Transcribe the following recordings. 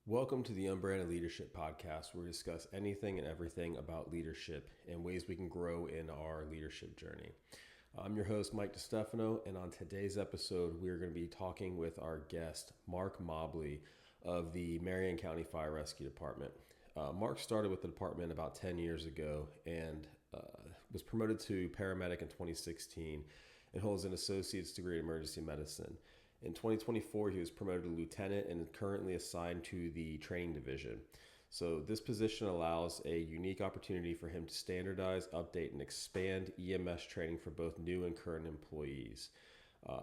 Welcome to the Unbranded Leadership Podcast, where we discuss anything and everything about leadership and ways we can grow in our leadership journey. I'm your host, Mike DeStefano, and on today's episode, we're going to be talking with our guest, Mark Mobley of the Marion County Fire Rescue Department. Mark started with the department about 10 years ago and was promoted to paramedic in 2016 and holds an associate's degree in emergency medicine. In 2024, he was promoted to lieutenant and is currently assigned to the training division. So this position allows a unique opportunity for him to standardize, update, and expand EMS training for both new and current employees.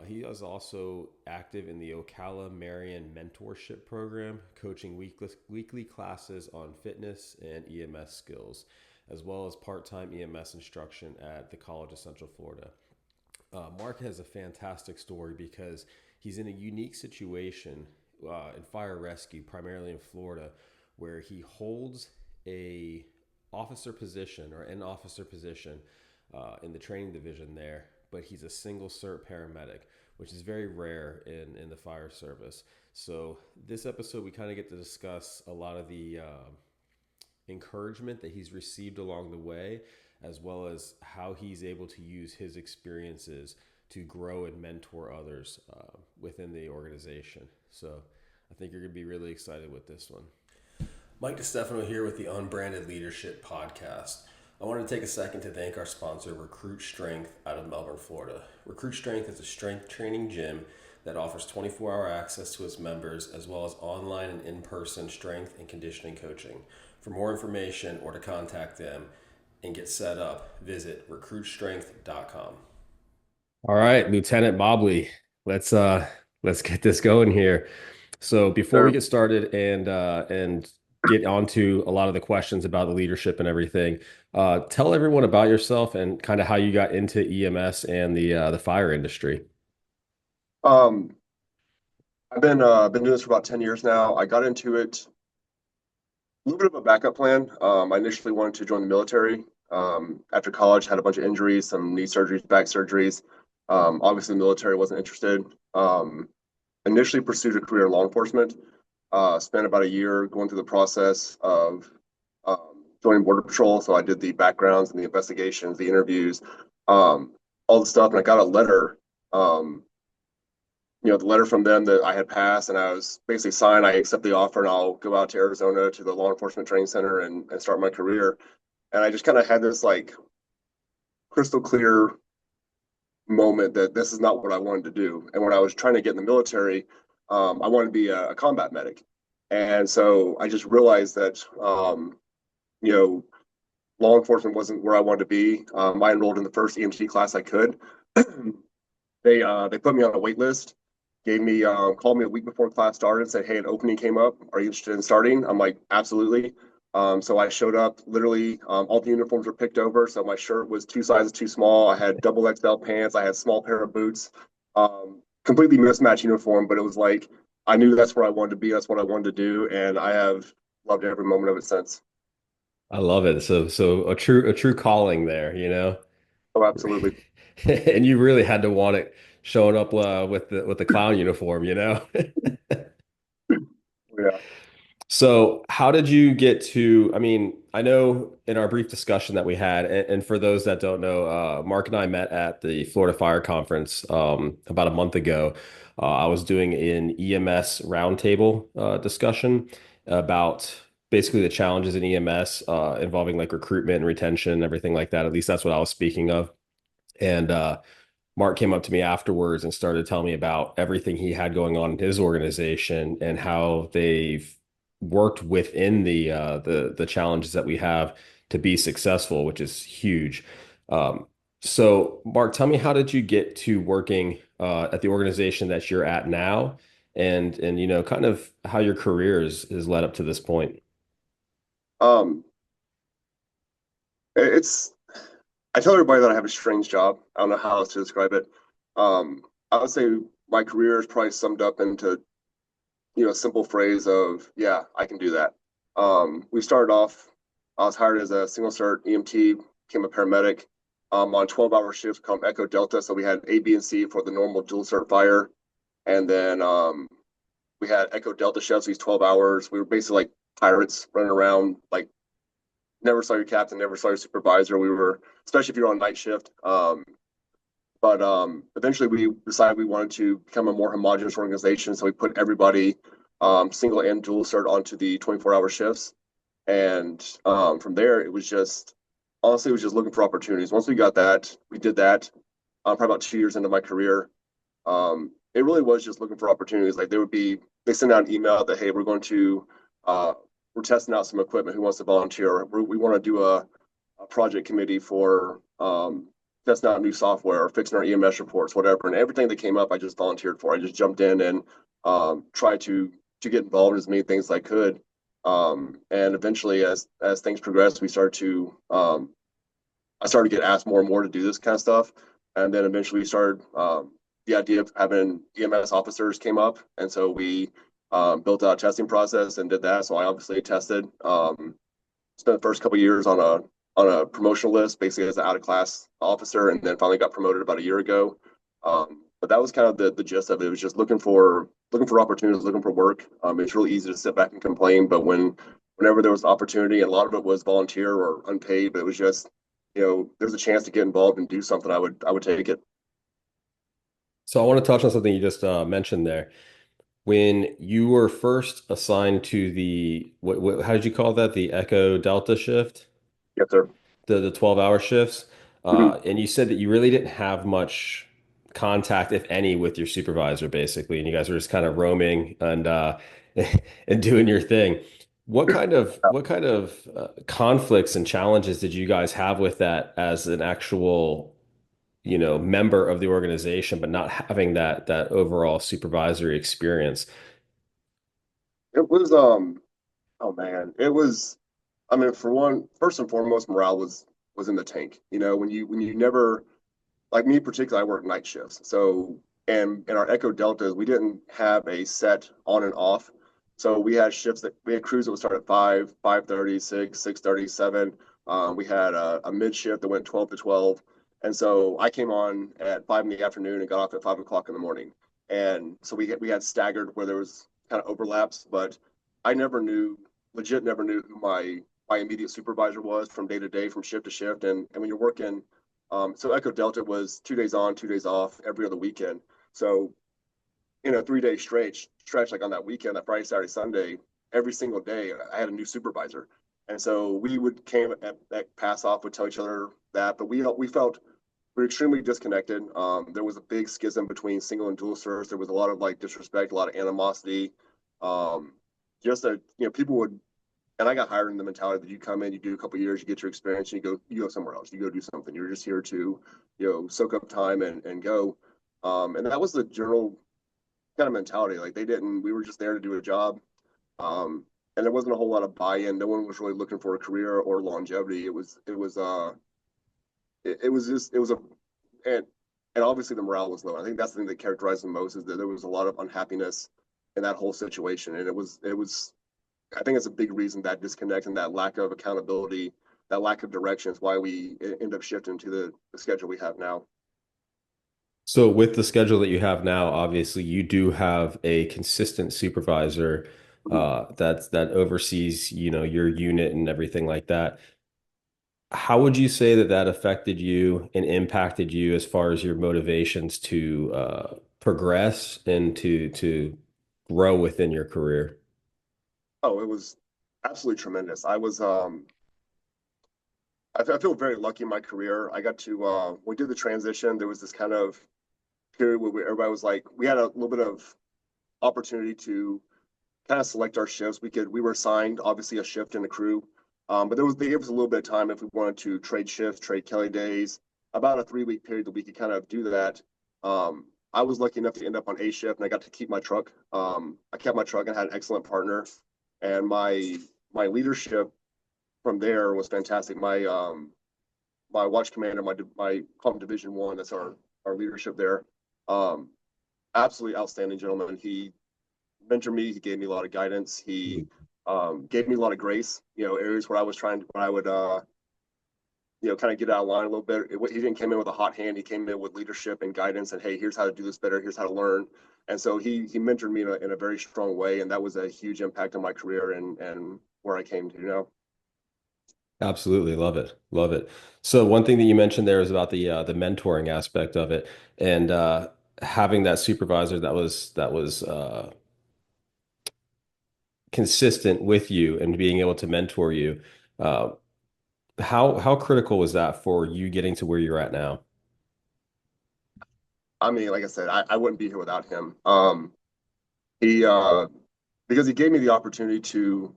He is also active in the Ocala Marion Mentorship Program, coaching weekly classes on fitness and EMS skills, as well as part-time EMS instruction at the College of Central Florida. Mark has a fantastic story because he's in a unique situation in fire rescue, primarily in Florida, where he holds a officer position or an officer position in the training division there, but he's a single cert paramedic, which is very rare in the fire service. So this episode, we kind of get to discuss a lot of the encouragement that he's received along the way, as well as how he's able to use his experiences to grow and mentor others within the organization. So I think you're going to be really excited with this one. Mike DeStefano here with the Unbranded Leadership Podcast. I wanted to take a second to thank our sponsor, Recruit Strength, out of Melbourne, Florida. Recruit Strength is a strength training gym that offers 24-hour access to its members, as well as online and in-person strength and conditioning coaching. For more information or to contact them and get set up, visit recruitstrength.com. All right, Lieutenant Mobley, let's get this going here. So before we get started and get onto a lot of the questions about the leadership and everything, tell everyone about yourself and kind of how you got into EMS and the fire industry. I've been doing this for about 10 years now. I got into it a little bit of a backup plan. I initially wanted to join the military. After college, had a bunch of injuries, some knee surgeries, back surgeries. Obviously, the military wasn't interested. Initially pursued a career in law enforcement. Spent about a year going through the process of joining Border Patrol. So I did the backgrounds and the investigations, the interviews, all the stuff. And I got a letter, the letter from them that I had passed, and I was basically signed. I accept the offer, and I'll go out to Arizona to the law enforcement training center and start my career. And I just kind of had this like crystal clear moment that this is not what I wanted to do. And when I was trying to get in the military, I wanted to be a combat medic. And so I just realized that, law enforcement wasn't where I wanted to be. I enrolled in the first EMT class I could. They put me on a wait list, called me a week before class started and said, "Hey, an opening came up. Are you interested in starting?" I'm like, "Absolutely." So I showed up, literally, all the uniforms were picked over. So my shirt was 2 sizes too small. I had double XL pants. I had a small pair of boots, completely mismatched uniform, but it was like, I knew that's where I wanted to be. That's what I wanted to do. And I have loved every moment of it since. I love it. So a true calling there, Oh, absolutely. And you really had to want it showing up with the clown uniform, Yeah. So how did you get to, I know in our brief discussion that we had, and for those that don't know, Mark and I met at the Florida Fire Conference about a month ago. I was doing an EMS roundtable discussion about basically the challenges in EMS involving like recruitment and retention and everything like that. At least that's what I was speaking of. And Mark came up to me afterwards and started telling me about everything he had going on in his organization and how they've worked within the challenges that we have to be successful, which is huge. So Mark, tell me, how did you get to working at the organization that you're at now, and kind of how your career is led up to this point? Um, I tell everybody that I have a strange job. I don't know how else to describe it. I would say my career is probably summed up into, a simple phrase of, yeah, I can do that. We started off, I was hired as a single cert EMT, became a paramedic on 12-hour shifts called Echo Delta. So we had A, B, and C for the normal dual cert fire. And then We had Echo Delta shifts, these 12 hours. We were basically like pirates running around, like never saw your captain, never saw your supervisor. We were, especially if you're on night shift. But eventually we decided we wanted to become a more homogenous organization. So we put everybody, single and dual cert, onto the 24-hour shifts. And from there, it was just, honestly, it was just looking for opportunities. Once we got that, we did that probably about 2 years into my career. It really was just looking for opportunities. Like they send out an email that, hey, we're testing out some equipment. Who wants to volunteer? We want to do a project committee for testing out new software or fixing our EMS reports, whatever. And everything that came up, I just volunteered for. I just jumped in and tried to get involved in as many things as I could. And eventually, as things progressed, I started to get asked more and more to do this kind of stuff. And then eventually we started, the idea of having EMS officers came up. And so we built out a testing process and did that. So I obviously tested, spent the first couple of years on a promotional list, basically as an out of class officer, and then finally got promoted about a year ago. But that was kind of the gist of it. It was just looking for opportunities, looking for work. It's really easy to sit back and complain, but whenever there was an opportunity, and a lot of it was volunteer or unpaid, but it was just, there's a chance to get involved and do something, I would take it. So I want to touch on something you just mentioned there. When you were first assigned to the how did you call that? The Echo Delta shift, Yes, sir. the 12-hour shifts, Mhm. and you said that you really didn't have much contact, if any, with your supervisor, basically, and you guys were just kind of roaming and and doing your thing. What kind of conflicts and challenges did you guys have with that as an actual, member of the organization, but not having that overall supervisory experience? It was, oh man, it was, I mean, for one, first and foremost, morale was in the tank. When you never, like me particularly, I work night shifts. So, and in our Echo Deltas, we didn't have a set on and off. So we had crews that would start at 5, 5:30, 6, 6:30, 7. We had a mid shift that went 12 to 12. And so I came on at 5 in the afternoon and got off at 5 o'clock in the morning. And so we had staggered where there was kind of overlaps, but I never knew who my immediate supervisor was from day to day, from shift to shift. And when you're working, so Echo Delta was 2 days on, 2 days off every other weekend. So in a 3 day stretch, like on that weekend, that Friday, Saturday, Sunday, every single day, I had a new supervisor. And so we would came at pass off, would tell each other that, but we felt we were extremely disconnected. There was a big schism between single and dual certs. There was a lot of like disrespect, a lot of animosity. Um, just that, people would, and I got hired in the mentality that you come in, you do a couple of years, you get your experience, and you go somewhere else. You go do something. You're just here to, soak up time and go. And that was the general kind of mentality. Like we were just there to do a job. And there wasn't a whole lot of buy-in. No one was really looking for a career or longevity. And and obviously the morale was low. I think that's the thing that characterized the most, is that there was a lot of unhappiness in that whole situation. And it was I think it's a big reason, that disconnect and that lack of accountability, that lack of direction, is why we end up shifting to the schedule we have now. So with the schedule that you have now, obviously you do have a consistent supervisor that oversees, your unit and everything like that. How would you say that affected you and impacted you as far as your motivations to progress and to grow within your career? Oh, it was absolutely tremendous. I feel very lucky in my career. I got to when we did the transition, there was this kind of period where everybody was like, we had a little bit of opportunity to kind of select our shifts. We were assigned obviously a shift in a crew, but they gave us a little bit of time if we wanted to trade shifts, trade Kelly days, about a 3 week period that we could kind of do that. I was lucky enough to end up on A shift, and I got to keep my truck. I kept my truck and had an excellent partner, and my leadership from there was fantastic. My watch commander, my call him Division One, that's our leadership there. Um, Absolutely outstanding gentleman. He mentored me. He gave me a lot of guidance. He gave me a lot of grace. Areas where I was trying, where I would, kind of get out of line a little bit. He didn't come in with a hot hand. He came in with leadership and guidance and, hey, here's how to do this better. Here's how to learn. And so he mentored me in a very strong way. And that was a huge impact on my career and where I came to now. Absolutely. Love it. Love it. So one thing that you mentioned there is about the mentoring aspect of it and having that supervisor that was consistent with you and being able to mentor you. Uh, how critical was that for you getting to where you're at now? I mean, like I said, I wouldn't be here without him. He because he gave me the opportunity to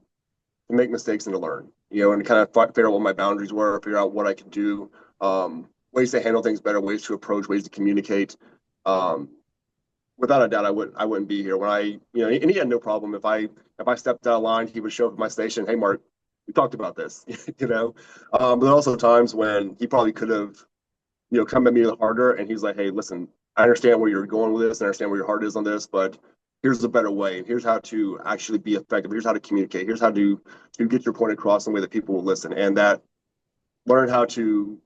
make mistakes and to learn, and kind of figure out what my boundaries were, figure out what I could do, ways to handle things better, ways to approach, ways to communicate. Um, Without a doubt, I wouldn't be here when and he had no problem if I stepped out of line, he would show up at my station. Hey, Mark, we talked about this, But also times when he probably could have, come at me harder, and he's like, hey, listen, I understand where you're going with this, I understand where your heart is on this, but here's a better way. Here's how to actually be effective. Here's how to communicate. Here's how to get your point across in a way that people will listen, and that learn how to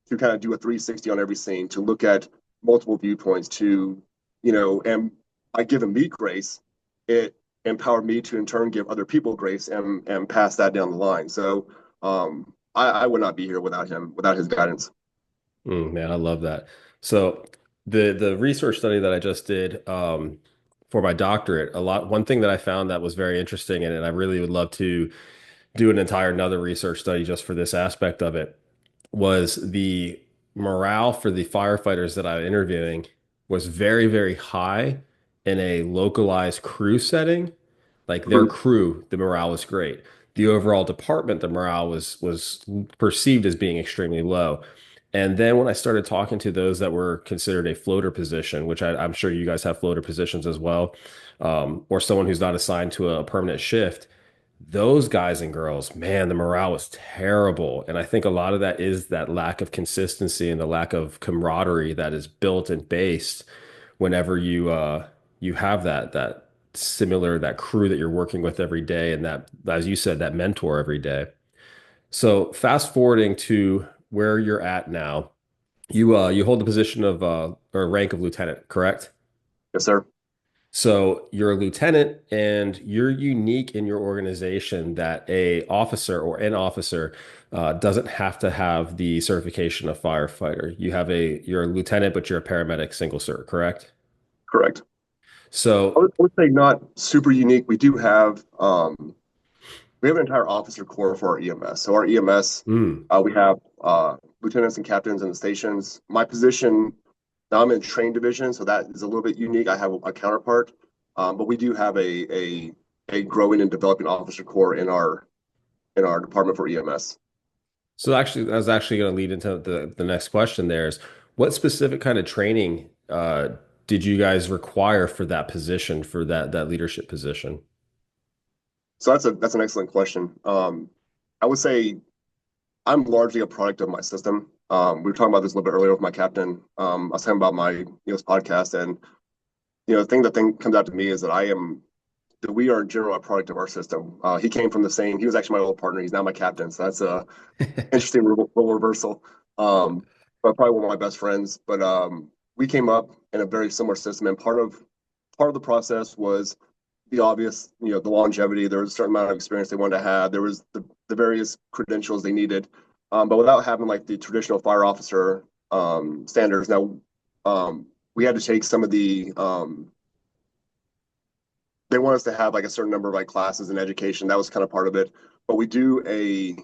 kind of do a 360 on every scene, to look at multiple viewpoints, and by giving me grace, it empowered me to in turn give other people grace and pass that down the line. So I would not be here without him, without his guidance. Man, I love that. So the research study that I just did for my doctorate, one thing that I found that was very interesting, and I really would love to do an entire another research study just for this aspect of it, was the morale for the firefighters that I'm interviewing was very, very high in a localized crew setting. Like their Mhm. crew, the morale was great. The overall department, the morale was perceived as being extremely low. And then when I started talking to those that were considered a floater position, which I'm sure you guys have floater positions as well, or someone who's not assigned to a permanent shift, those guys and girls, man, the morale was terrible. And I think a lot of that is that lack of consistency and the lack of camaraderie that is built and based whenever you have that similar that crew that you're working with every day and that, as you said, that mentor every day. So fast forwarding to where you're at now, you hold the position of or rank of lieutenant, correct? Yes, sir. So you're a lieutenant and you're unique in your organization that a officer or an officer doesn't have to have the certification of firefighter. You're a lieutenant, but you're a paramedic single cert, correct? Correct. I So, would say not super unique. We have an entire officer corps for our EMS. So our EMS, mm, we have lieutenants and captains in the stations. My position, now I'm in train division, so that is a little bit unique. I have a counterpart, but we do have a growing and developing officer corps in our department for EMS. so actually, I was actually going to lead into the next question. There is, what specific kind of training did you guys require for that position, for that leadership position? So that's an excellent question. I would say I'm largely a product of my system. We were talking about this a little bit earlier with my captain. I was talking about my podcast, and the thing comes out to me is that we are in general a product of our system. He came from the same. He was actually my old partner. He's now my captain. So that's a interesting role reversal. But probably one of my best friends. But we came up in a very similar system, and part of the process was the obvious, the longevity. There was a certain amount of experience they wanted to have. There was the various credentials they needed, but without having like the traditional fire officer standards. Now, we had to take some of they want us to have like a certain number of like classes in education. That was kind of part of it. But we do a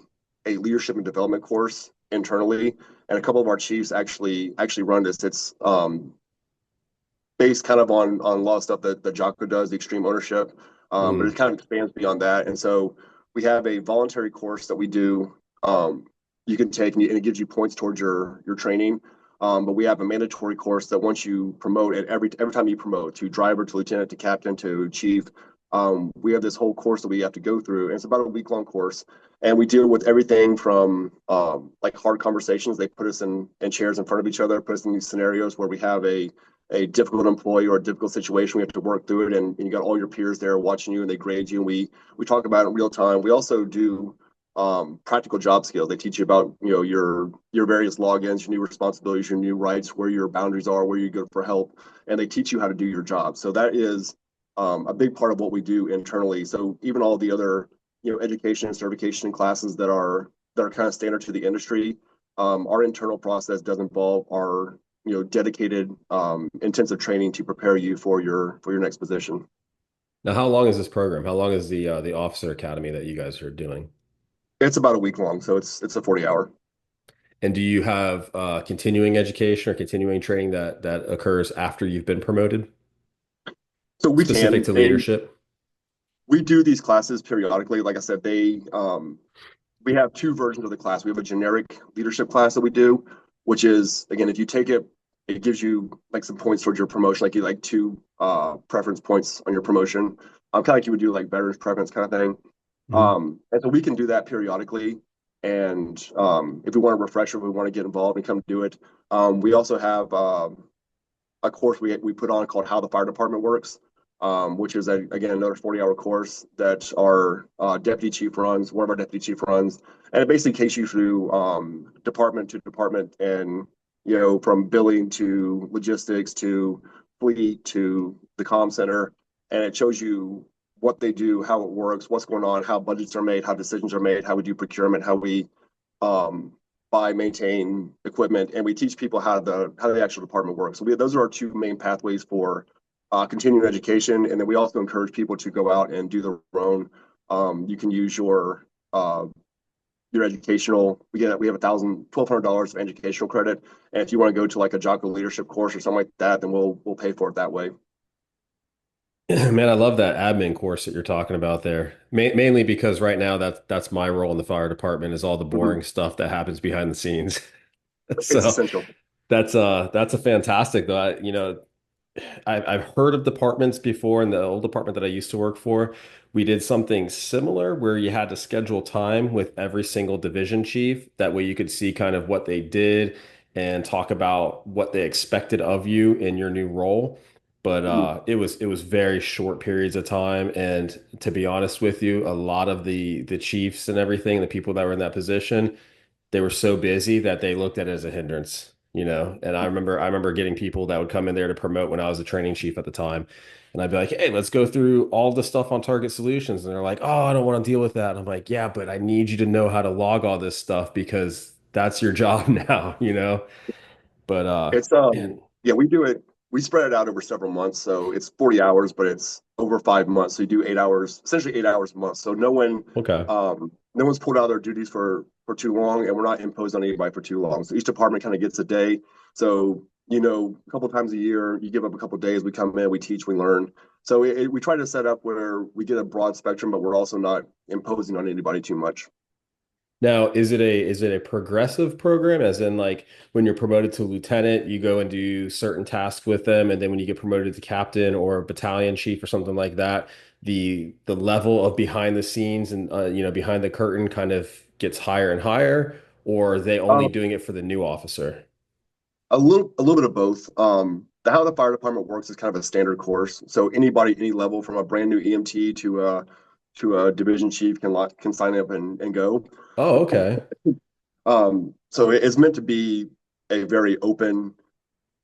leadership and development course internally, and a couple of our chiefs actually run this. It's based kind of on a lot of stuff that Jocko does, the extreme ownership, but it Mm. kind of expands beyond that. And so we have a voluntary course that we do. You can take, and it gives you points towards your training. But we have a mandatory course that once you promote it, every time you promote to driver, to lieutenant, to captain, to chief, we have this whole course that we have to go through, and it's about a week-long course. And we deal with everything from like hard conversations. They put us in chairs in front of each other, put us in these scenarios where we have a difficult employee or a difficult situation. We have to work through it, and you got all your peers there watching you, and they grade you. And we talk about it in real time. We also do practical job skills. They teach you about, your various logins, your new responsibilities, your new rights, where your boundaries are, where you go for help, and they teach you how to do your job. So that is a big part of what we do internally. So even all the other, education and certification classes that are kind of standard to the industry, our internal process does involve our, dedicated intensive training to prepare you for your next position. Now, how long is this program? How long is the officer academy that you guys are doing? It's about a week long, so it's a 40 hour. And do you have continuing education or continuing training that occurs after you've been promoted, So we specific can to they leadership? we do these classes periodically. Like I said, we have two versions of the class. We have a generic leadership class that we do, which is, again, if you take it, it gives you like some points towards your promotion, like you like two preference points on your promotion. Kind of like you would do like veterans preference kind of thing. Mhm. And so we can do that periodically. And if we want to refresh or we want to get involved and come do it, we also have a course we put on called How the Fire Department Works, which is again another 40-hour course that our deputy chief runs. One of our deputy chief runs, and it basically takes you through department to department, and from billing to logistics to fleet to the comm center, and it shows you what they do, how it works, what's going on, how budgets are made, how decisions are made, how we do procurement, how we um, buy, maintain equipment, and we teach people how the actual department works. So those are our two main pathways for continuing education, and then we also encourage people to go out and do their own. You can use your educational. We have $1,200 of educational credit, and if you want to go to like a Jocko leadership course or something like that, then we'll pay for it that way. Man, I love that admin course that you're talking about there. Mainly because right now that's my role in the fire department is all the Mhm. boring stuff that happens behind the scenes. It's So essential. that's a fantastic though. I've heard of departments before in the old department that I used to work for. We did something similar where you had to schedule time with every single division chief. That way you could see kind of what they did and talk about what they expected of you in your new role. But Mhm. it was very short periods of time. And to be honest with you, a lot of the chiefs and everything, the people that were in that position, they were so busy that they looked at it as a hindrance, you know. And I remember getting people that would come in there to promote when I was a training chief at the time. And I'd be like, hey, let's go through all the stuff on Target Solutions. And they're like, oh, I don't want to deal with that. And I'm like, yeah, but I need you to know how to log all this stuff because that's your job now, you know? But It's man, yeah, we do it. We spread it out over several months, so it's 40 hours, but it's over 5 months. So you do 8 hours, essentially 8 hours a month. So okay. no one's pulled out of their duties for too long, and we're not imposed on anybody for too long. So each department kind of gets a day. So a couple times a year, you give up a couple days. We come in, we teach, we learn. So we try to set up where we get a broad spectrum, but we're also not imposing on anybody too much. Now, is it a progressive program, as in like when you're promoted to lieutenant, you go and do certain tasks with them, and then when you get promoted to captain or battalion chief or something like that, the level of behind the scenes and behind the curtain kind of gets higher and higher, or are they only Um, doing it for the new officer? a little bit of both. How the fire department works is kind of a standard course. So anybody, any level, from a brand new EMT to a division chief can sign up and go. Oh, okay. So it's meant to be a very open,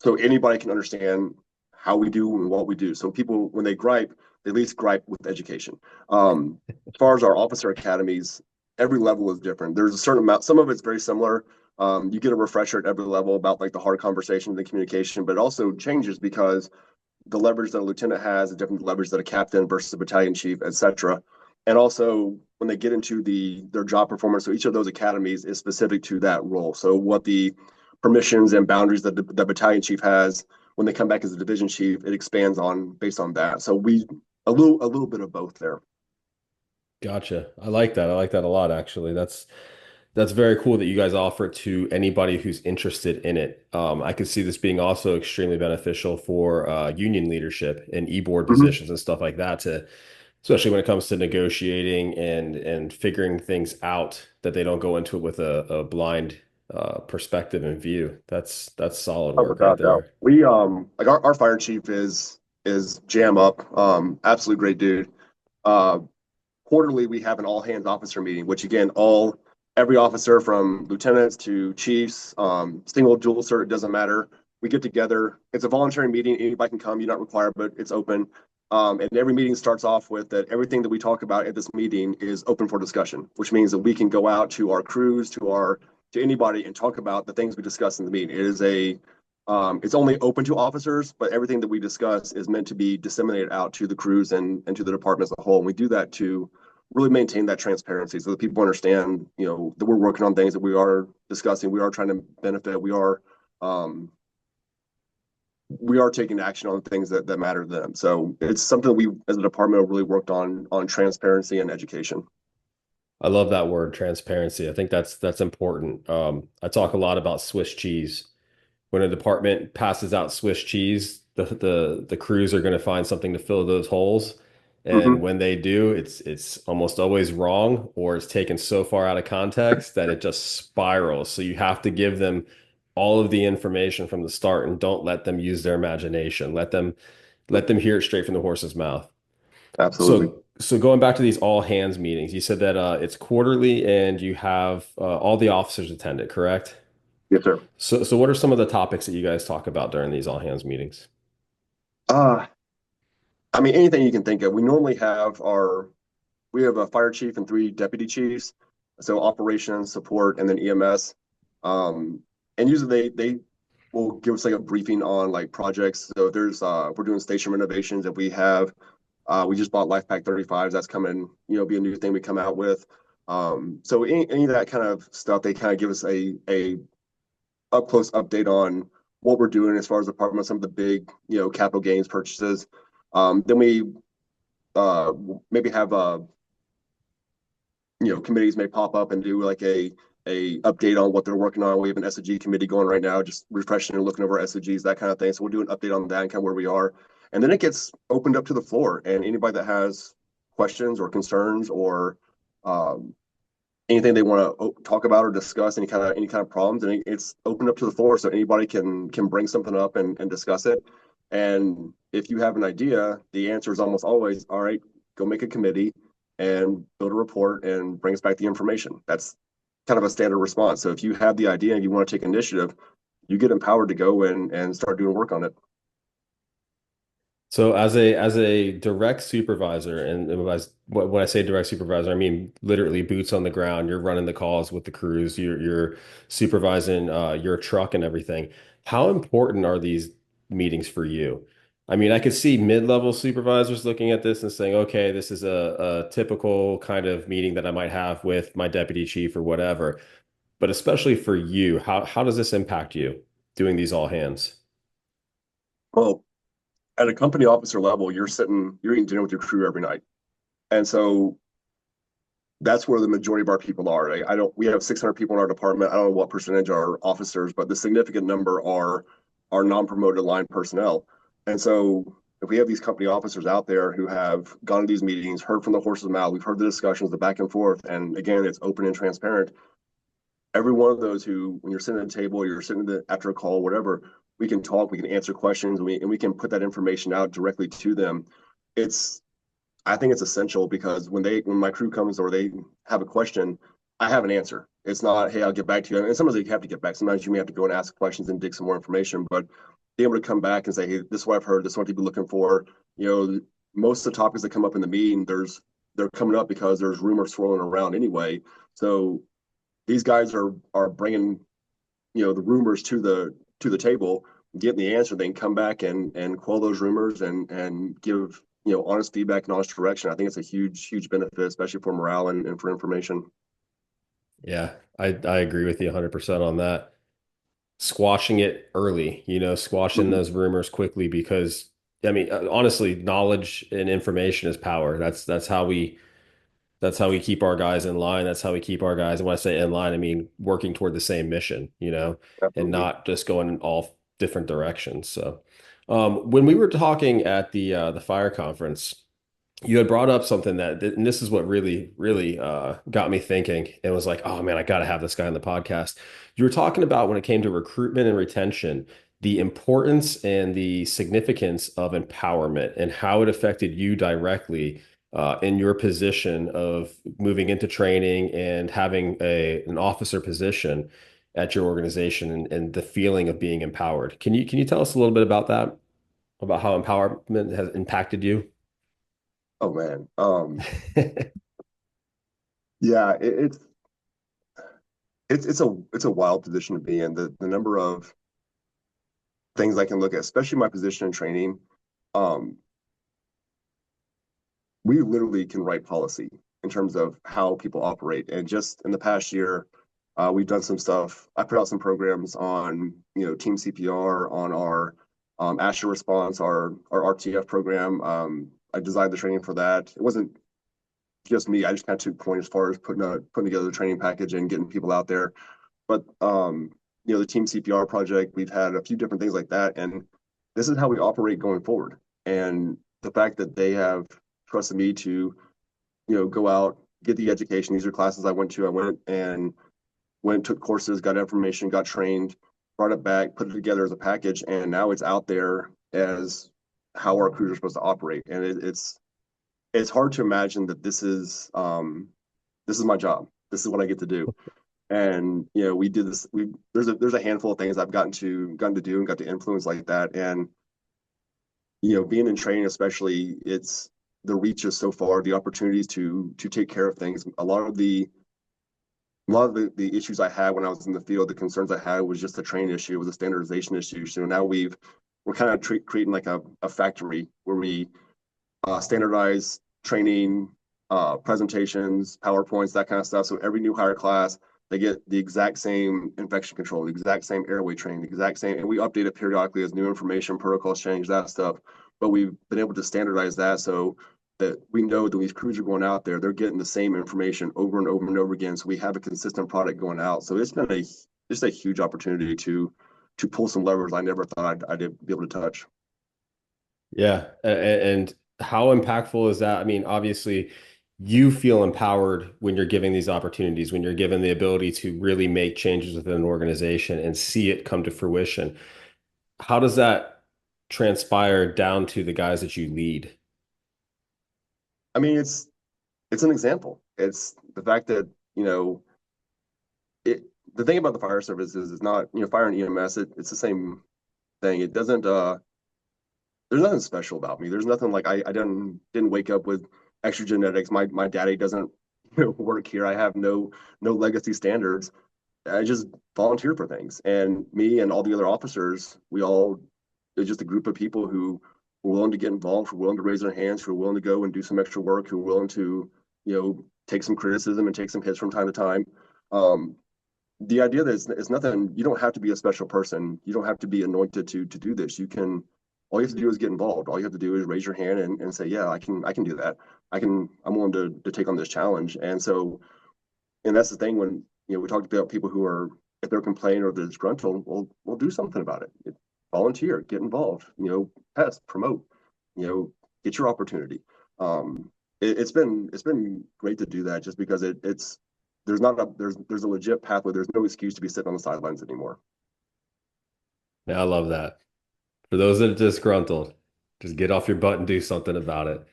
so anybody can understand how we do and what we do. So people, when they gripe, they at least gripe with education. As far as our officer academies, every level is different. There's a certain amount. Some of it's very similar. You get a refresher at every level about like the hard conversations and communication, but it also changes because the leverage that a lieutenant has is different leverage that a captain versus a battalion chief, etc. And also when they get into their job performance, so each of those academies is specific to that role. So what the permissions and boundaries that the battalion chief has when they come back as a division chief, it expands on based on that. So we a little bit of both there. Gotcha. I like that. I like that a lot, actually. That's very cool that you guys offer it to anybody who's interested in it. I could see this being also extremely beneficial for union leadership and e-board Mm-hmm. positions and stuff like that, to especially when it comes to negotiating and figuring things out that they don't go into it with a blind perspective and view. That's solid Oh, work right without doubt. there. We like our fire chief is jam up, absolute great dude. Uh quarterly we have an all hands officer meeting, which again, every officer from lieutenants to chiefs, single, dual cert, it doesn't matter. We get together. It's a voluntary meeting. Anybody can come. You're not required, but it's open. And every meeting starts off with that everything that we talk about at this meeting is open for discussion, which means that we can go out to our crews, to anybody and talk about the things we discuss in the meeting. It's only open to officers, but everything that we discuss is meant to be disseminated out to the crews and to the department as a whole. And we do that to really maintain that transparency so that people understand, that we're working on things that we are discussing, we are trying to benefit, we are taking action on things that matter to them. So it's something that we as a department have really worked on transparency and education. I love that word, transparency. I think that's important. I talk a lot about Swiss cheese. When a department passes out Swiss cheese, the crews are going to find something to fill those holes. And Mm-hmm. when they do, it's almost always wrong, or it's taken so far out of context that it just spirals. So you have to give them all of the information from the start and don't let them use their imagination. Let them hear it straight from the horse's mouth. Absolutely. So going back to these all hands meetings, you said that it's quarterly and you have all the officers attend it, correct? Yes, sir. So what are some of the topics that you guys talk about during these all hands meetings? Uh, I mean, anything you can think of. We have a fire chief and three deputy chiefs. So operations, support, and then EMS. And usually they will give us like a briefing on like projects. So we're doing station renovations. If we just bought Life Pack 35s. That's coming, be a new thing we come out with. So any of that kind of stuff, they kind of give us a up close update on what we're doing as far as the department, some of the big, capital gains purchases. Then we maybe have committees may pop up and do like a update on what they're working on. We have an SOG committee going right now, just refreshing and looking over SOGs, that kind of thing. So we'll do an update on that and kind of where we are. And then it gets opened up to the floor, and anybody that has questions or concerns or anything they want to talk about or discuss, any kind of problems, and it's opened up to the floor so anybody can bring something up and discuss it. And if you have an idea, the answer is almost always, all right, go make a committee and build a report and bring us back the information. That's kind of a standard response. So if you have the idea and you want to take initiative, you get empowered to go and start doing work on it. So as a direct supervisor, and when I say direct supervisor, I mean literally boots on the ground. You're running the calls with the crews. You're supervising your truck and everything. How important are these meetings for you? I mean, I could see mid-level supervisors looking at this and saying, okay, this is a typical kind of meeting that I might have with my deputy chief or whatever. But especially for you, how does this impact you doing these all hands? Well, at a company officer level, you're eating dinner with your crew every night. And so that's where the majority of our people are. We have 600 people in our department. I don't know what percentage are officers, but the significant number are non-promoted line personnel. And so if we have these company officers out there who have gone to these meetings, heard from the horse's mouth, we've heard the discussions, the back and forth, and again, it's open and transparent. Every one of those when you're sitting at a table, you're sitting after a call, whatever, we can talk, we can answer questions, and we can put that information out directly to them. I think it's essential because when my crew comes or they have a question, I have an answer. It's not, hey, I'll get back to you. And sometimes you have to get back. Sometimes you may have to go and ask questions and dig some more information, but be able to come back and say, hey, this is what I've heard, this is what you'd be looking for. Most of the topics that come up in the meeting, they're coming up because there's rumors swirling around anyway. So these guys are bringing, the rumors to the table, getting the answer, then come back and quell those rumors and give honest feedback and honest direction. I think it's a huge benefit, especially for morale and for information. Yeah, I agree with you 100% on that. Squashing it early, squashing Mhm. those rumors quickly because I mean, honestly, knowledge and information is power. That's how we keep our guys in line. That's how we keep our guys. And when I say in line, I mean working toward the same mission, and Absolutely. not just going in all different directions. So, when we were talking at the fire conference, you had brought up something and this is what really got me thinking. It was like, oh man, I got to have this guy on the podcast. You were talking about when it came to recruitment and retention, the importance and the significance of empowerment and how it affected you directly in your position of moving into training and having an officer position at your organization and the feeling of being empowered. Can you tell us a little bit about that, about how empowerment has impacted you? Oh man. Yeah, it's a wild position to be in. The number of things I can look at, especially my position in training. Um, we literally can write policy in terms of how people operate. And just in the past year, we've done some stuff. I put out some programs on, team CPR, on our ASHA response, our RTF program. I designed the training for that. It wasn't just me. I just kind of took point as far as putting together the training package and getting people out there. But the team CPR project, we've had a few different things like that, and this is how we operate going forward. And the fact that they have trusted me to, go out, get the education. These are classes I went to. I went, took courses, got information, got trained, brought it back, put it together as a package, and now it's out there as how our crews are supposed to operate. And it's hard to imagine that this is my job. This is what I get to do. And we did this. There's a handful of things I've gotten to do and got to influence like that. And being in training, especially, it's the reach is so far. The opportunities to take care of things. A lot of the issues I had when I was in the field, the concerns I had was just a training issue, it was a standardization issue. So now we're kind of creating like a factory where we standardize training, presentations, PowerPoints, that kind of stuff. So every new hire class, they get the exact same infection control, the exact same airway training, the exact same, and we update it periodically as new information, protocols change, that stuff. But we've been able to standardize that so that we know that these crews are going out there, they're getting the same information over and over and over again. So we have a consistent product going out. So it's been just a huge opportunity to pull some levers I never thought I'd be able to touch. Yeah. And how impactful is that? I mean, obviously, you feel empowered when you're given these opportunities, when you're given the ability to really make changes within an organization and see it come to fruition. How does that transpire down to the guys that you lead? I mean, it's an example. It's the fact that, the thing about the fire service is it's not, fire and EMS, it's the same thing. It doesn't there's nothing special about me. There's nothing like I didn't wake up with extra genetics. My daddy doesn't work here. I have no legacy standards. I just volunteer for things. And me and all the other officers, it's just a group of people who were willing to get involved, who were willing to raise their hands, who were willing to go and do some extra work, who were willing to, take some criticism and take some hits from time to time. The idea that it's nothing, you don't have to be a special person. You don't have to be anointed to do this. All you have to do is get involved. All you have to do is raise your hand and say, yeah, I can do that. I'm willing to take on this challenge. And that's the thing when, we talked about people who are, if they're complaining or they're disgruntled, we'll do something about it. Volunteer, get involved, test, promote, get your opportunity. It's been great to do that just because there's a legit pathway. There's no excuse to be sitting on the sidelines anymore. Yeah, I love that. For those that are disgruntled, just get off your butt and do something about it.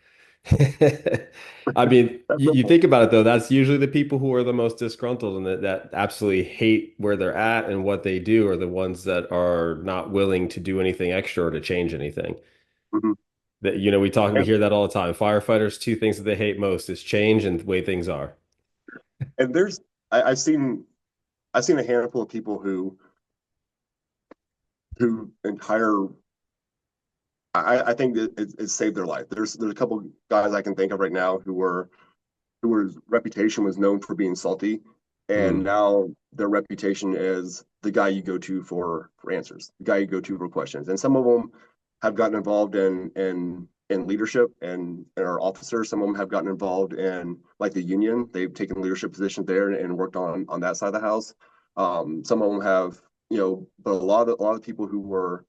I mean, you think about it though, that's usually the people who are the most disgruntled and that absolutely hate where they're at and what they do are the ones that are not willing to do anything extra or to change anything. Mhm. That, we hear that all the time. Firefighters, two things that they hate most is change and the way things are. And I've seen a handful of people who entire I think that it saved their life. There's a couple guys I can think of right now whose reputation was known for being salty, and Mm. now their reputation is the guy you go to for answers, the guy you go to for questions. And some of them have gotten involved in leadership and are officers. Some of them have gotten involved in like the union. They've taken leadership positions there and worked on that side of the house. Some of them have, but a lot of people who were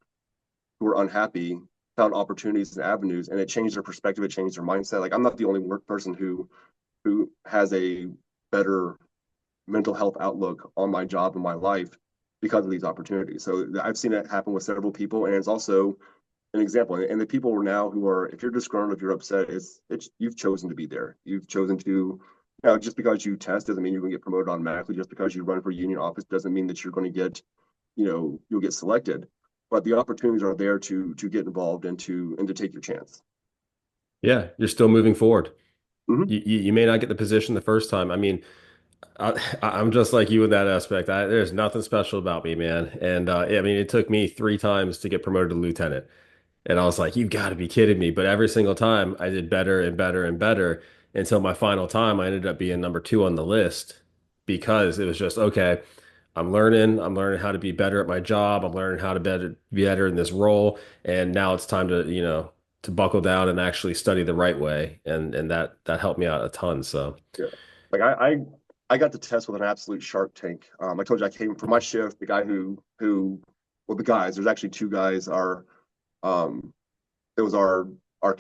unhappy found opportunities and avenues, and it changed their perspective, it changed their mindset. Like I'm not the only person who has a better mental health outlook on my job and my life because of these opportunities. So I've seen it happen with several people, and it's also an example. And the people now who are, if you're disgruntled, if you're upset, it's you've chosen to be there. You've chosen to, just because you test doesn't mean you're going to get promoted automatically. Just because you run for union office doesn't mean that you're going to get, you'll get selected. But the opportunities are there to get involved and to take your chance. Yeah, you're still moving forward. Mm-hmm. You may not get the position the first time. I mean, I'm just like you in that aspect. There's nothing special about me, man. And I mean, it took me 3 times to get promoted to lieutenant. And I was like, you've got to be kidding me. But every single time I did better and better and better until my final time, I ended up being number 2 on the list because it was just, okay, I'm learning how to be better at my job. I'm learning how to be better in this role. And now it's time to, to buckle down and actually study the right way. And that helped me out a ton. So, Yeah. Like I got to test with an absolute shark tank. I told you I came from my shift. The guy well, the guys. There's actually two guys. Um, it was our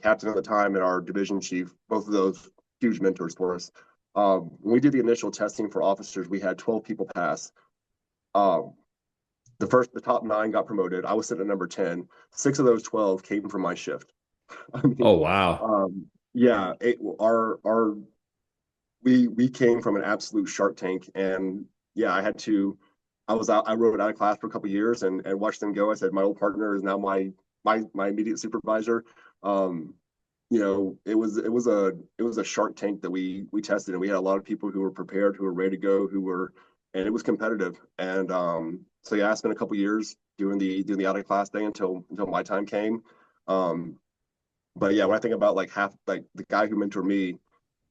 captain at the time and our division chief. Both of those huge mentors for us. When we did the initial testing for officers, we had 12 people pass. Um, the top 9 got promoted. I was sitting at number 10. 6 of those 12 came from my shift. I oh, mean, wow. yeah, our we came from an absolute shark tank, and yeah, I rode it out of class for a couple of years and watched them go. I said my old partner is now my immediate supervisor. um it was a shark tank that we tested, and we had a lot of people who were prepared, who were ready to go, and it was competitive. And so yeah, I spent a couple of years doing the out of class thing until my time came. um but yeah, when I think about like the guy who mentored me,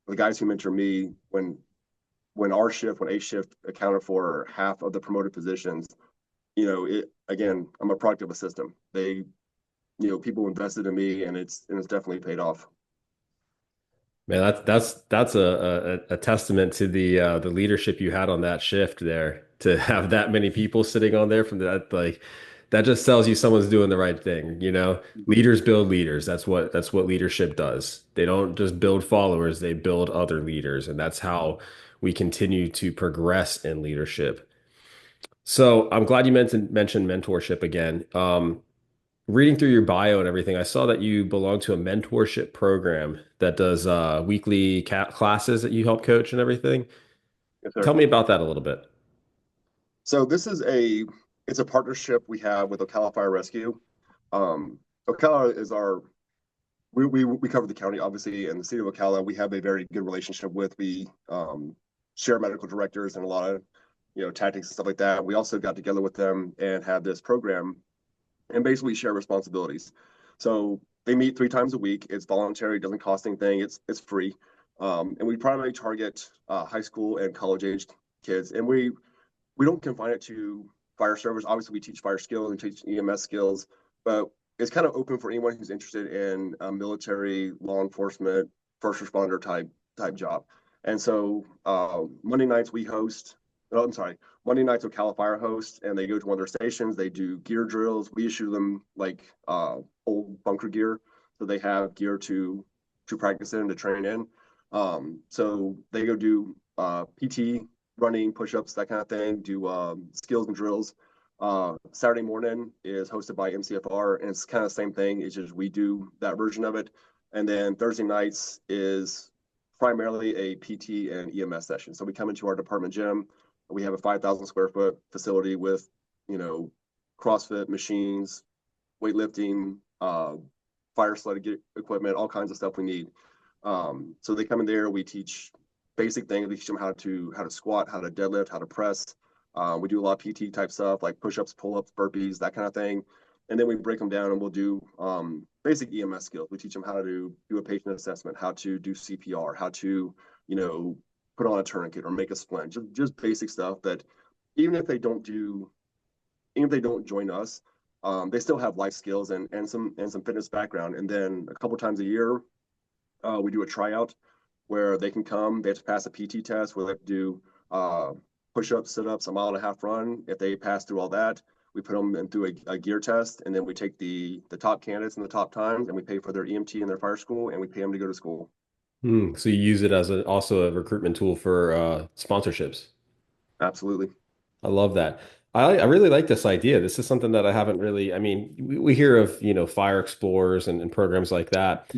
the guys who mentor me, when A shift accounted for half of the promoted positions, it again, I'm a product of a system. People invested in me, and it's definitely paid off. Man, that's a testament to the leadership you had on that shift there to have that many people sitting on there from that like that just tells you someone's doing the right thing, you know? Leaders build leaders. That's what leadership does. They don't just build followers, they build other leaders, and that's how we continue to progress in leadership. So I'm glad you mentioned mentorship again. Reading through your bio and everything, I saw that you belong to a mentorship program that does weekly classes that you help coach and everything. Yes, sir. Tell me about that a little bit. So it's a partnership we have with Ocala Fire Rescue. Ocala is our we cover the county, obviously, and the city of Ocala we have a very good relationship with. We share medical directors and a lot of tactics and stuff like that. We also got together with them and had this program and basically share responsibilities. So they meet 3 times a week. It's voluntary, doesn't cost anything. It's free, and we primarily target high school and college aged kids. And we don't confine it to fire service. Obviously, we teach fire skills and teach EMS skills, but it's kind of open for anyone who's interested in a military, law enforcement, first responder type job. And so Monday nights we host. Oh, I'm sorry. Monday nights Ocala Fire hosts, and they go to one of their stations. They do gear drills. We issue them like old bunker gear, so they have gear to practice in, to train in. So they go do PT, running, push-ups, that kind of thing, do skills and drills. Saturday morning is hosted by MCFR, and it's kind of the same thing. It's just we do that version of it. And then Thursday nights is primarily a PT and EMS session. So we come into our department gym. We have a 5,000 square foot facility with, CrossFit machines, weightlifting, fire sled equipment, all kinds of stuff we need. So they come in there. We teach basic things. We teach them how to squat, how to deadlift, how to press. We do a lot of PT type stuff like push-ups, pull-ups, burpees, that kind of thing. And then we break them down and we'll do basic EMS skills. We teach them how to do a patient assessment, how to do CPR, how to, put on a tourniquet or make a splint. Just basic stuff that even if they don't join us, they still have life skills and some fitness background. And then a couple times a year, we do a tryout where they can come. They have to pass a PT test where they have to do push-ups, sit-ups, a 1.5 mile run. If they pass through all that, we put them through a gear test, and then we take the top candidates and the top times, and we pay for their EMT and their fire school, and we pay them to go to school. So you use it as also a recruitment tool for sponsorships. Absolutely. I love that. I really like this idea. This is something that I haven't really, I mean, we hear of, fire explorers and programs like that,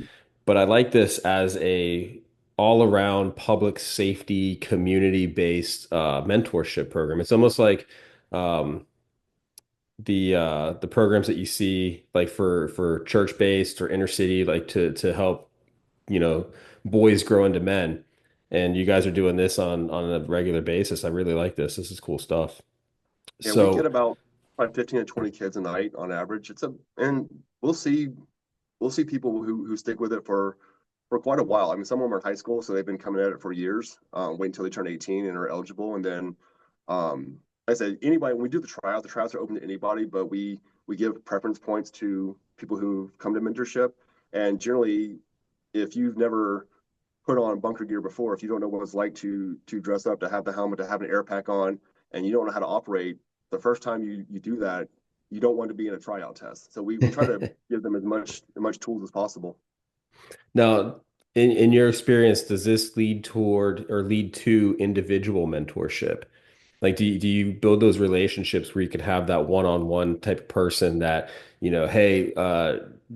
but I like this as a all around public safety community based mentorship program. It's almost like um, the programs that you see like for church based or inner city, like to help, you know, boys grow into men. And you guys are doing this on a regular basis. I really like this. This is cool stuff. Yeah, we get So, about 15 to 20 kids a night on average. And we'll see people who stick with it for quite a while. I mean, some of them are in high school, so they've been coming at it for years. Wait until they turn 18 and are eligible, and then, like I said, anybody. When we do the tryouts are open to anybody, but we give preference points to people who come to mentorship. And generally, if you've never put on bunker gear before, if you don't know what it's like to dress up, to have the helmet, to have an air pack on, and you don't know how to operate, the first time you do that, you don't want to be in a tryout test. So we try to give them as much tools as possible. now, in your experience, does this lead toward or lead to individual mentorship? Like, do you build those relationships where you could have that one-on-one type of person that, hey,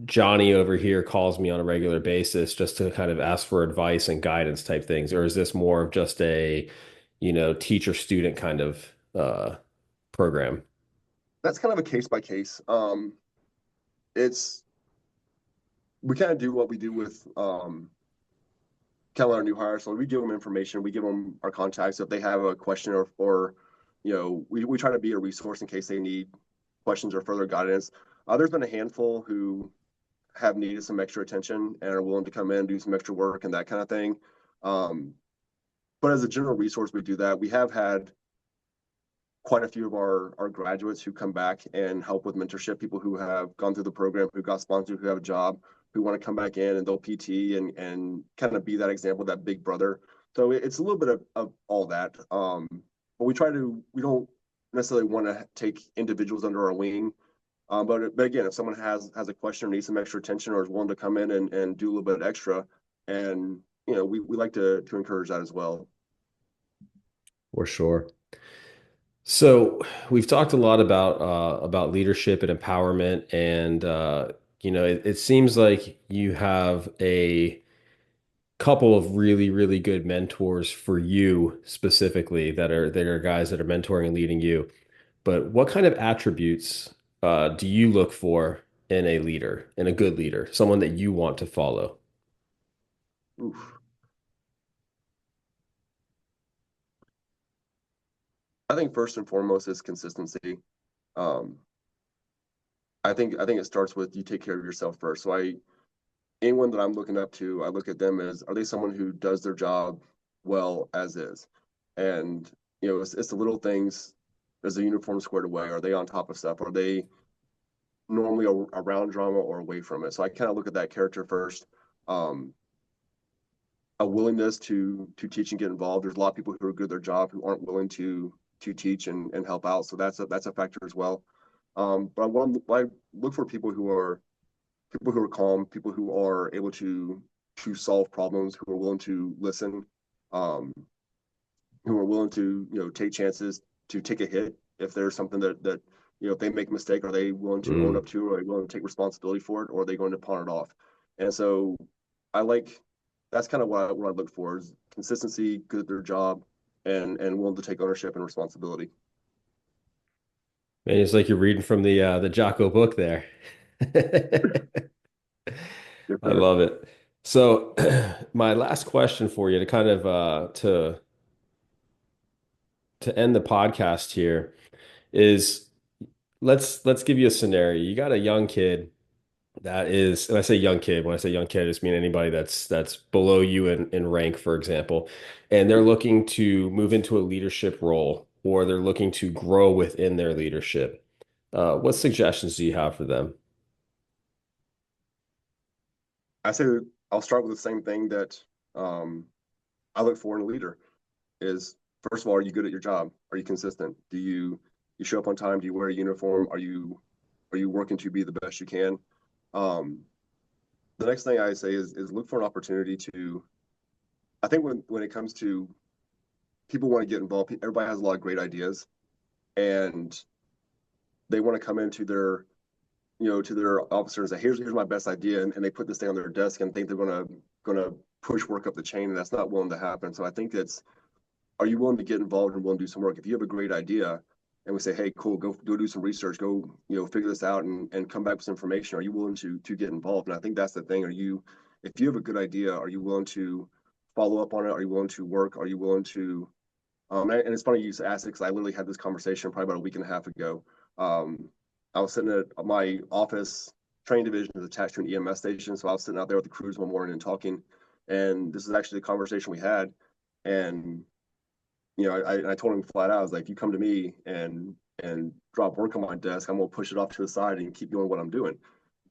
Johnny over here calls me on a regular basis just to kind of ask for advice and guidance type things? Or is this more of just a, teacher-student kind of program? That's kind of a case by case. It's we kind of do what we do with kind of our new hires. So we give them information, we give them our contacts if they have a question or we try to be a resource in case they need questions or further guidance. There's been a handful who have needed some extra attention and are willing to come in and do some extra work and that kind of thing. Um, but as a general resource, we do that. We have had quite a few of our graduates who come back and help with mentorship, people who have gone through the program, who got sponsored, who have a job, who want to come back in and they'll PT and kind of be that example, that big brother. So it's a little bit of all that. But we don't necessarily want to take individuals under our wing. But again, if someone has a question or needs some extra attention or is willing to come in and do a little bit extra, and we like to encourage that as well. For sure. So we've talked a lot about leadership and empowerment, and it seems like you have a couple of really, really good mentors for you specifically that are guys that are mentoring and leading you. But what kind of attributes do you look for in a leader, in a good leader, someone that you want to follow? Oof. I think first and foremost is consistency. Um, I think it starts with you take care of yourself first. So anyone that I'm looking up to, I look at them as are they someone who does their job well as is, and it's the little things. Is the uniform squared away? Are they on top of stuff? Are they normally around drama or away from it? So I kind of look at that character first. Um, a willingness to teach and get involved. There's a lot of people who are good at their job who aren't willing to teach and help out. So that's a factor as well. But I look for people who are calm, people who are able to solve problems, who are willing to listen, um, who are willing to take chances, to take a hit if there's something that if they make a mistake, are they willing to own Mm, up to, or are they willing to take responsibility for it, or are they going to pawn it off? And so I like that's kind of what I look for is consistency, good at their job, and willing to take ownership and responsibility. man, it's like you're reading from the Jocko book there. Yes, I sir. love it. So, my last question for you to kind of to end the podcast here is let's give you a scenario. You got a young kid that is, and I say young kid, when I say young kid, I just mean anybody that's below you in rank, for example, and they're looking to move into a leadership role or they're looking to grow within their leadership. What suggestions do you have for them? I say I'll start with the same thing that um, I look for in a leader is first of all, are you good at your job? Are you consistent? Do you show up on time? Do you wear a uniform? Are you working to be the best you can? Um, the next thing I say is look for an opportunity to. I think when it comes to people want to get involved, everybody has a lot of great ideas, and they want to come into their, to their officer and say, here's my best idea. And they put this thing on their desk and think they're going to push work up the chain. And that's not willing to happen. So I think are you willing to get involved and willing to do some work? If you have a great idea and we say, hey, cool, go do some research, go, figure this out and come back with some information. Are you willing to get involved? And I think that's the thing. If you have a good idea, are you willing to follow up on it? Are you willing to work? Are you willing to, and it's funny you asked it because I literally had this conversation probably about a week and a half ago. I was sitting at my office. Training division is attached to an EMS station. So I was sitting out there with the crews one morning and talking. And this is actually the conversation we had. And, I told him flat out, I was like, if you come to me and drop work on my desk, I'm going to push it off to the side and keep doing what I'm doing.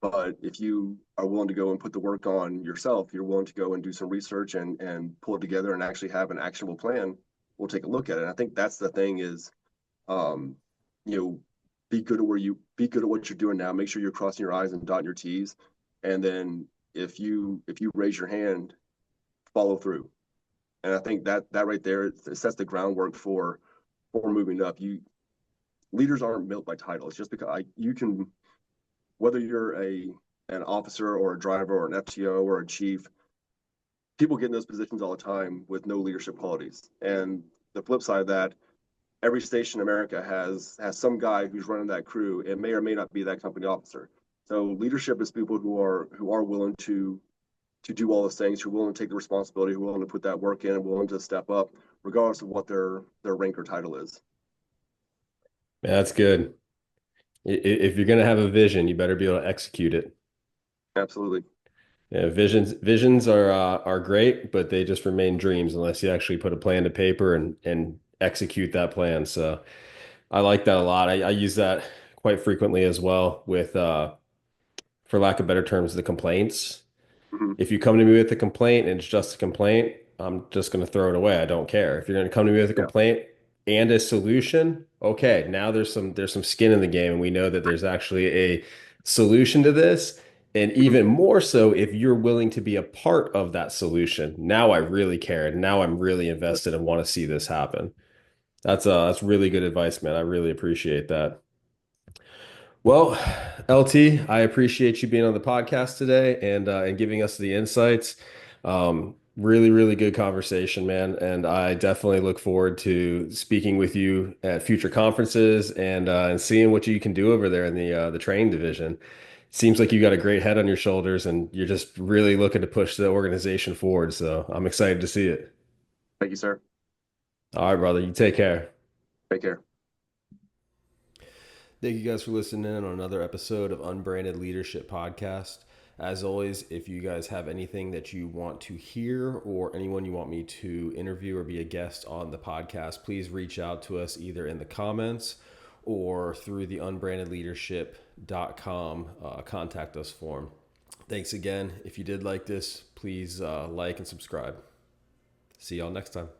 But if you are willing to go and put the work on yourself, you're willing to go and do some research and pull it together and actually have an actionable plan, we'll take a look at it. And I think that's the thing is, be good at what you're doing now. Make sure you're crossing your I's and dotting your T's. And then if you raise your hand, follow through. And I think that right there, it sets the groundwork for moving up. Leaders aren't built by title. It's just because you can, whether you're an officer or a driver or an FTO or a chief, people get in those positions all the time with no leadership qualities. And the flip side of that, every station in America has some guy who's running that crew. It may or may not be that company officer. So leadership is people who are willing to do all those things, who are willing to take the responsibility, who are willing to put that work in, and willing to step up, regardless of what their rank or title is. Yeah, that's good. If you're going to have a vision, you better be able to execute it. Absolutely. Yeah, visions are great, but they just remain dreams unless you actually put a plan to paper and execute that plan. So I like that a lot. I use that quite frequently as well with, for lack of better terms, the complaints. Mm-hmm. If you come to me with a complaint and it's just a complaint, I'm just going to throw it away. I don't care. If you're going to come to me with a complaint and a solution, okay, now there's some skin in the game, and we know that there's actually a solution to this. And even more so, if you're willing to be a part of that solution, now I really care. And now I'm really invested and want to see this happen. That's really good advice, man. I really appreciate that. Well, LT, I appreciate you being on the podcast today and giving us the insights. Really, really good conversation, man. And I definitely look forward to speaking with you at future conferences and seeing what you can do over there in the training division. Seems like you got a great head on your shoulders and you're just really looking to push the organization forward. So I'm excited to see it. Thank you, sir. All right, brother. You take care. Take care. Thank you guys for listening in on another episode of Unbranded Leadership Podcast. As always, if you guys have anything that you want to hear or anyone you want me to interview or be a guest on the podcast, please reach out to us either in the comments or through the unbrandedleadership.com contact us form. Thanks again. If you did like this, please like and subscribe. See y'all next time.